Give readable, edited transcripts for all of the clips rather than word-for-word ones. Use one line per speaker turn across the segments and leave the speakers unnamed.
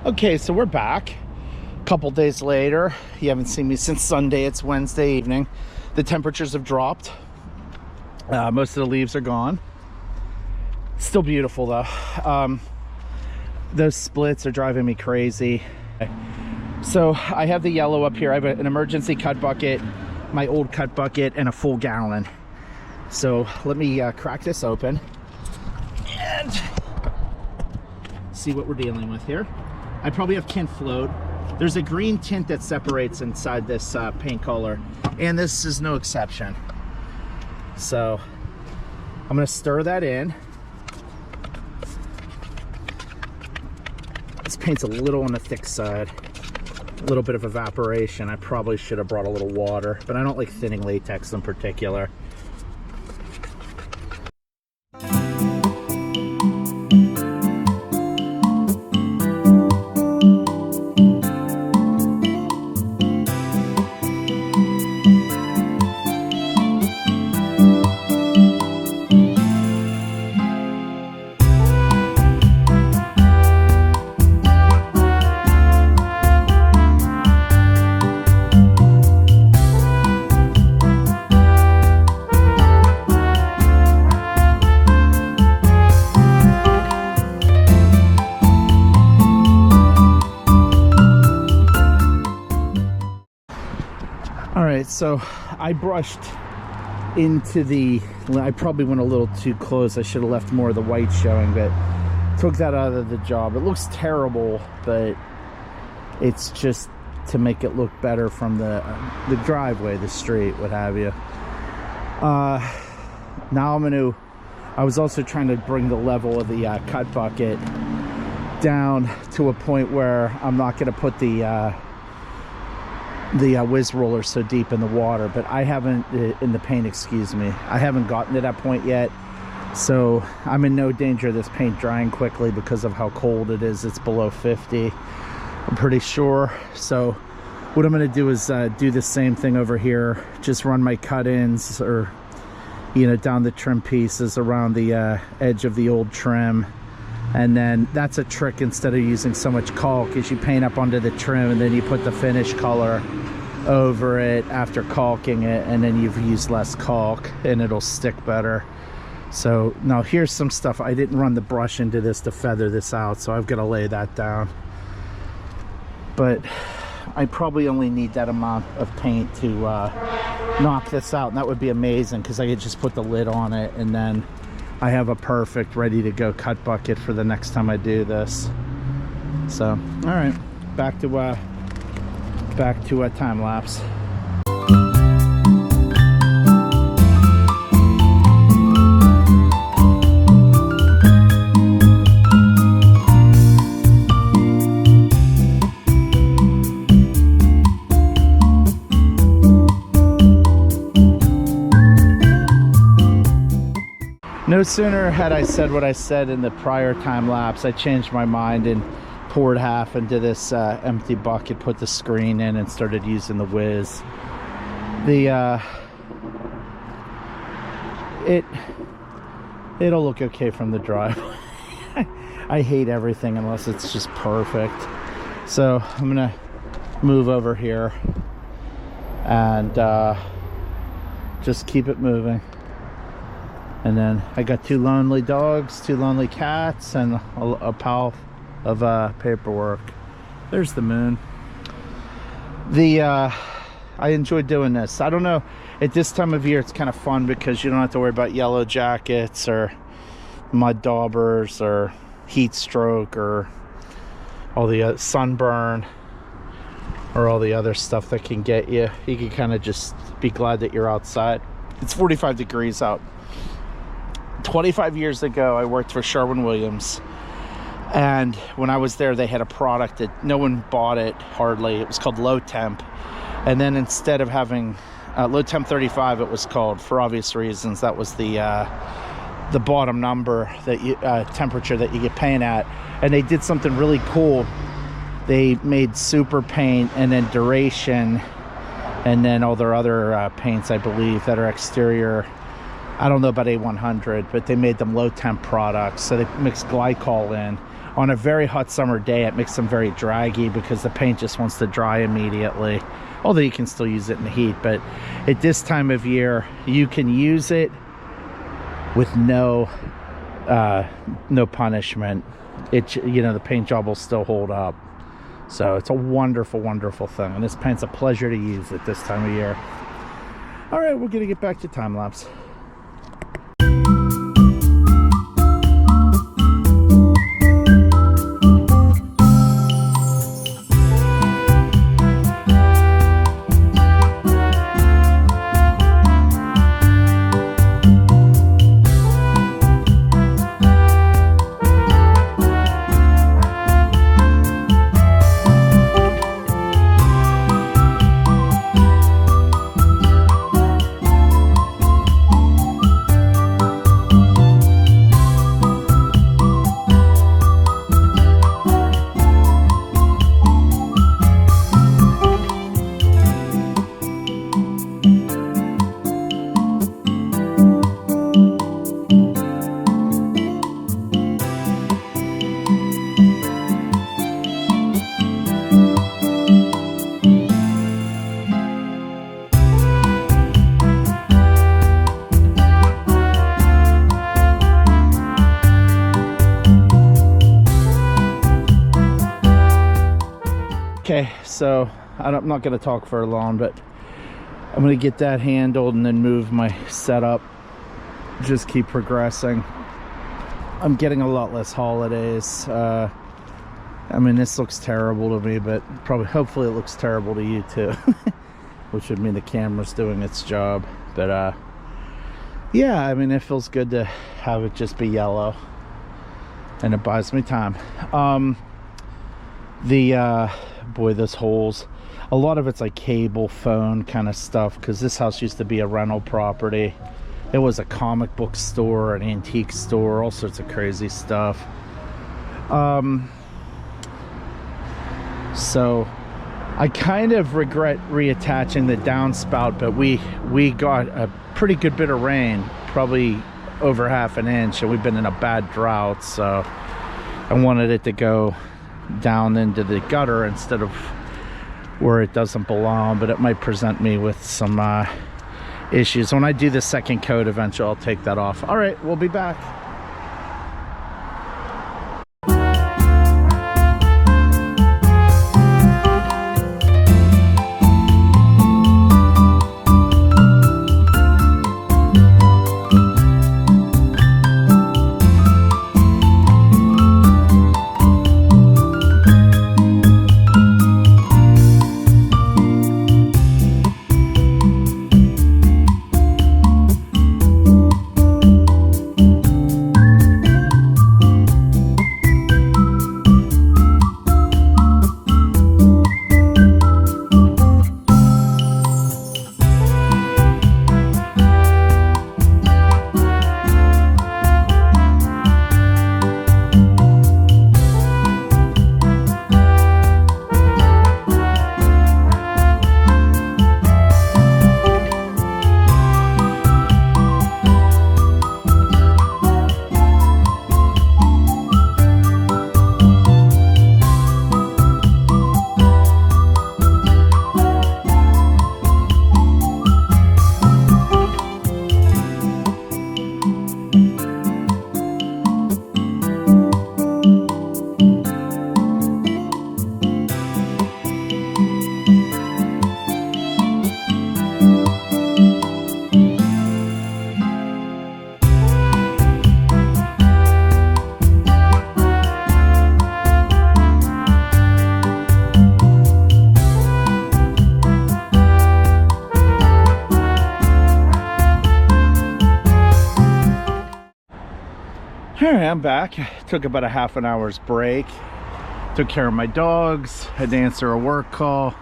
Okay, so we're back a couple days later. You haven't seen me since Sunday. It's Wednesday evening. The temperatures have dropped. Most of the leaves are gone. Still beautiful though. Those splits are driving me crazy. So I have the yellow up here. I have an emergency cut bucket, my old cut bucket, and a full gallon. So let me crack this open and see what we're dealing with here. I probably have tint float. There's a green tint that separates inside this paint color, and this is no exception. So I'm gonna stir that in. This paint's a little on the thick side. A little bit of evaporation. I probably should have brought a little water, but I don't like thinning latex in particular. So I brushed into I probably went a little too close. I should have left more of the white showing, but took that out of the job. It looks terrible, but it's just to make it look better from the driveway, the street, what have you. Now I was also trying to bring the level of the cut bucket down to a point where I'm not going to put the whiz roller so deep in the water, but I haven't in the paint, excuse me, I haven't gotten to that point yet, so I'm in no danger of this paint drying quickly because of how cold it is. It's below 50, I'm pretty sure. So what I'm going to do is do the same thing over here, just run my cut-ins, or down the trim pieces around the edge of the old trim. And then that's a trick, instead of using so much caulk, is you paint up onto the trim and then you put the finish color over it after caulking it, and then you've used less caulk and it'll stick better. So now here's some stuff. I didn't run the brush into this to feather this out, so I've got to lay that down. But I probably only need that amount of paint to knock this out, and that would be amazing because I could just put the lid on it and then I have a perfect ready to go cut bucket for the next time I do this. So all right, back to time lapse. No sooner had I said what I said in the prior time lapse, I changed my mind and poured half into this empty bucket, put the screen in, and started using the whiz. It'll look okay from the driveway. I hate everything unless it's just perfect. So I'm gonna move over here and just keep it moving. And then I got two lonely dogs, two lonely cats, and a pile of paperwork. There's the moon. I enjoy doing this. I don't know, at this time of year it's kind of fun because you don't have to worry about yellow jackets or mud daubers or heat stroke or all the sunburn or all the other stuff that can get you. You can kind of just be glad that you're outside. It's 45 degrees out. 25 years ago, I worked for Sherwin-Williams, and when I was there, they had a product that no one bought it hardly. It was called Low Temp, and then instead of having Low Temp 35, it was called, for obvious reasons, that was the bottom number that you temperature that you get paint at. And they did something really cool. They made super paint and then duration, and then all their other paints, I believe, that are exterior. I don't know about A100, but they made them low temp products. So they mixed glycol in. On a very hot summer day, it makes them very draggy because the paint just wants to dry immediately. Although you can still use it in the heat, but at this time of year, you can use it with no punishment. It, you know, the paint job will still hold up. So it's a wonderful, wonderful thing, and this paint's a pleasure to use at this time of year. All right, we're gonna get back to time lapse. Okay, so I'm not going to talk for long, but I'm going to get that handled and then move my setup. Just keep progressing. I'm getting a lot less holidays. I mean, this looks terrible to me, but hopefully it looks terrible to you too. Which would mean the camera's doing its job. But yeah, I mean, it feels good to have it just be yellow, and it buys me time. Boy, those holes, a lot of it's like cable, phone kind of stuff, because this house used to be a rental property. It was a comic book store, an antique store, all sorts of crazy stuff. So I kind of regret reattaching the downspout, but we got a pretty good bit of rain, probably over ½ an inch, and we've been in a bad drought, so I wanted it to go down into the gutter instead of where it doesn't belong, but it might present me with some issues. When I do the second coat eventually, I'll take that off. All right, we'll be back. All right, I'm back. Took about a ½ an hour's break. Took care of my dogs. Had to answer a work call.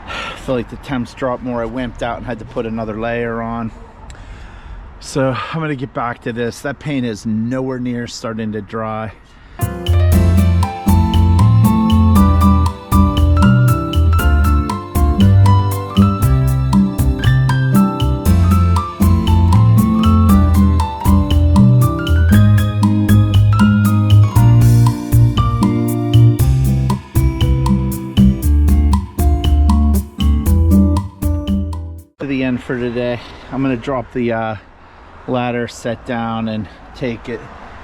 I feel like the temps dropped more. I wimped out and had to put another layer on. So I'm gonna get back to this. That paint is nowhere near starting to dry. today. I'm gonna drop the ladder set down and take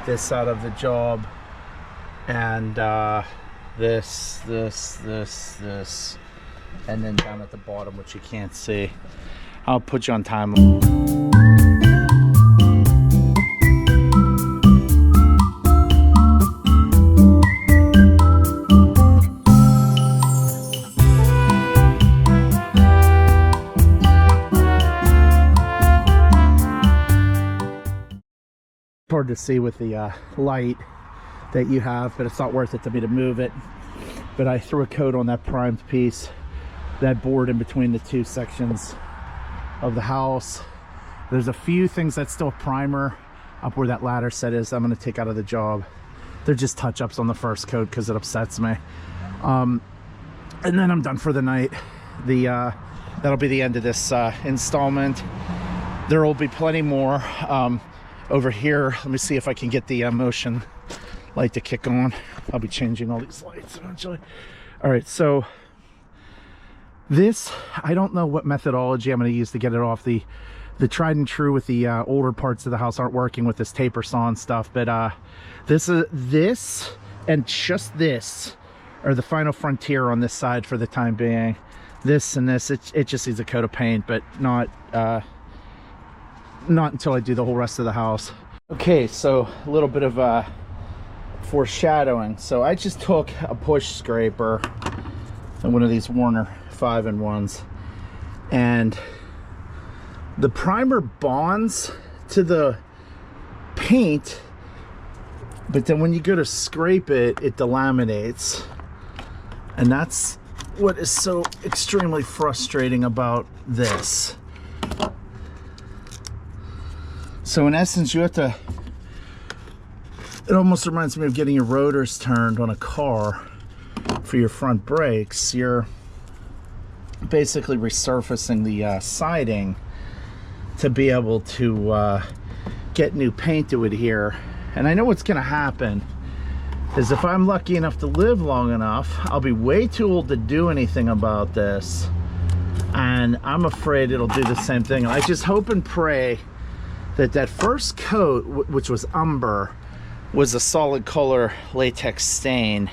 this out of the job, and this, and then down at the bottom, which you can't see. I'll put you on time. Hard to see with the light that you have, but it's not worth it to me to move it. But I threw a coat on that primed piece, that board in between the two sections of the house. There's a few things that's still primer up where that ladder set is. I'm going to take out of the job. They're just touch-ups on the first coat because it upsets me. And then I'm done for the night. That'll be the end of this installment. There will be plenty more over here. Let me see if I can get the motion light to kick on. I'll be changing all these lights eventually. All right, so this, I don't know what methodology I'm going to use to get it off. The tried and true with the older parts of the house aren't working with this taper saw and stuff, but this and just this are the final frontier on this side for the time being. This and this, it just needs a coat of paint, but not until I do the whole rest of the house. Okay, so a little bit of foreshadowing. So I just took a push scraper and one of these Warner 5-in-1s, and the primer bonds to the paint, but then when you go to scrape it, it delaminates, and that's what is so extremely frustrating about this. So in essence, you have to, it almost reminds me of getting your rotors turned on a car for your front brakes. You're basically resurfacing the siding to be able to get new paint to adhere. And I know what's gonna happen is, if I'm lucky enough to live long enough, I'll be way too old to do anything about this, and I'm afraid it'll do the same thing. And I just hope and pray that first coat, which was umber, was a solid color latex stain,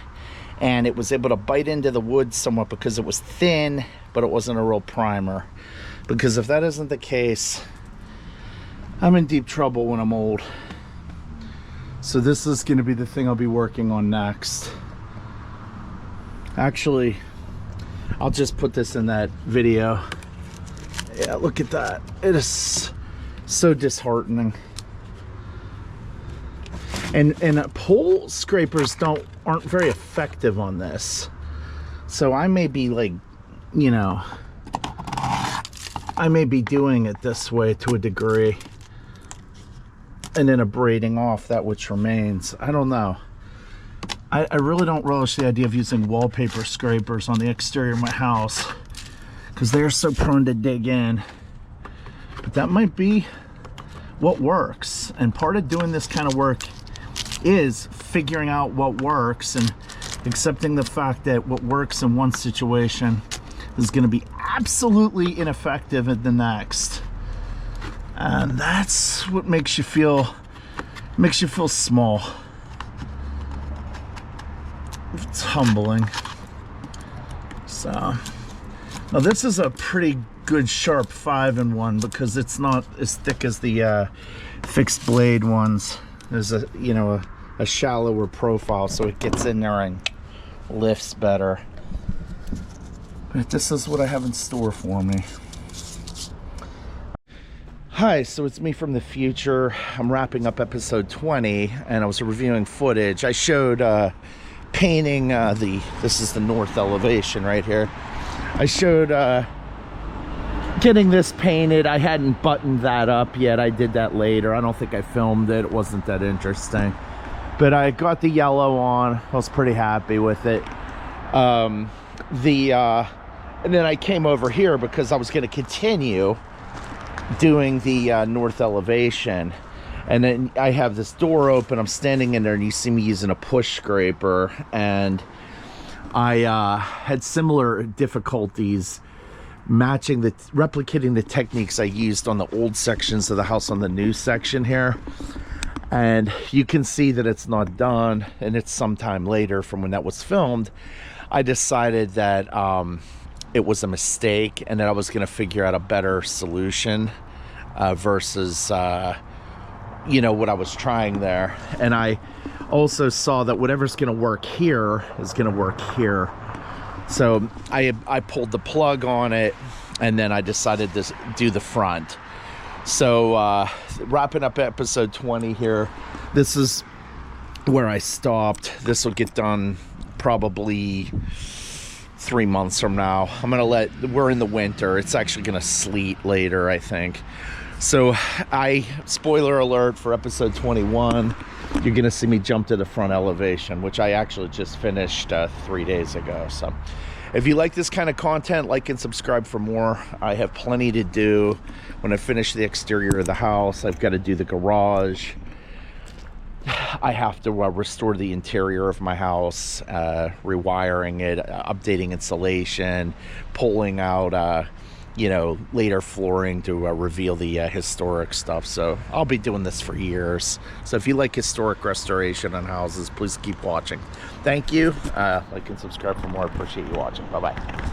and it was able to bite into the wood somewhat because it was thin, but it wasn't a real primer. Because if that isn't the case, I'm in deep trouble when I'm old. So this is going to be the thing I'll be working on next. Actually, I'll just put this in that video. Yeah, look at that. It is so disheartening. And pole scrapers aren't very effective on this. So I may be like, you know, I may be doing it this way to a degree, and then abrading off that which remains. I don't know. I really don't relish the idea of using wallpaper scrapers on the exterior of my house, because they're so prone to dig in. But that might be what works. And part of doing this kind of work is figuring out what works and accepting the fact that what works in one situation is going to be absolutely ineffective in the next. And that's what makes you feel small. It's humbling. So now this is a pretty good sharp 5-in-1 because it's not as thick as the fixed blade ones. There's a, you know, a shallower profile, so it gets in there and lifts better. But this is what I have in store for me. Hi, so it's me from the future. I'm wrapping up episode 20, and I was reviewing footage. I showed painting this is the north elevation right here. I showed getting this painted. I hadn't buttoned that up yet. I did that later. I don't think I filmed it. It wasn't that interesting. But I got the yellow on. I was pretty happy with it. And then I came over here because I was going to continue doing the north elevation. And then I have this door open. I'm standing in there, and you see me using a push scraper. And I had similar difficulties replicating the techniques I used on the old sections of the house on the new section here. And you can see that it's not done, and it's sometime later from when that was filmed. I decided that it was a mistake and that I was going to figure out a better solution versus you know, what I was trying there. And I also saw that whatever's going to work here is going to work here. So I pulled the plug on it, and then I decided to do the front. So wrapping up episode 20 here, this is where I stopped. This will get done probably 3 months from now. We're in the winter. It's actually gonna sleet later, I think. So spoiler alert for episode 21, you're gonna see me jump to the front elevation, which I actually just finished 3 days ago. So if you like this kind of content, like and subscribe for more. I have plenty to do. When I finish the exterior of the house, I've got to do the garage. I have to restore the interior of my house, rewiring it, updating insulation, pulling out you know, later flooring to reveal the historic stuff. So I'll be doing this for years. So if you like historic restoration on houses, please keep watching. Thank you. Like and subscribe for more. Appreciate you watching. Bye-bye.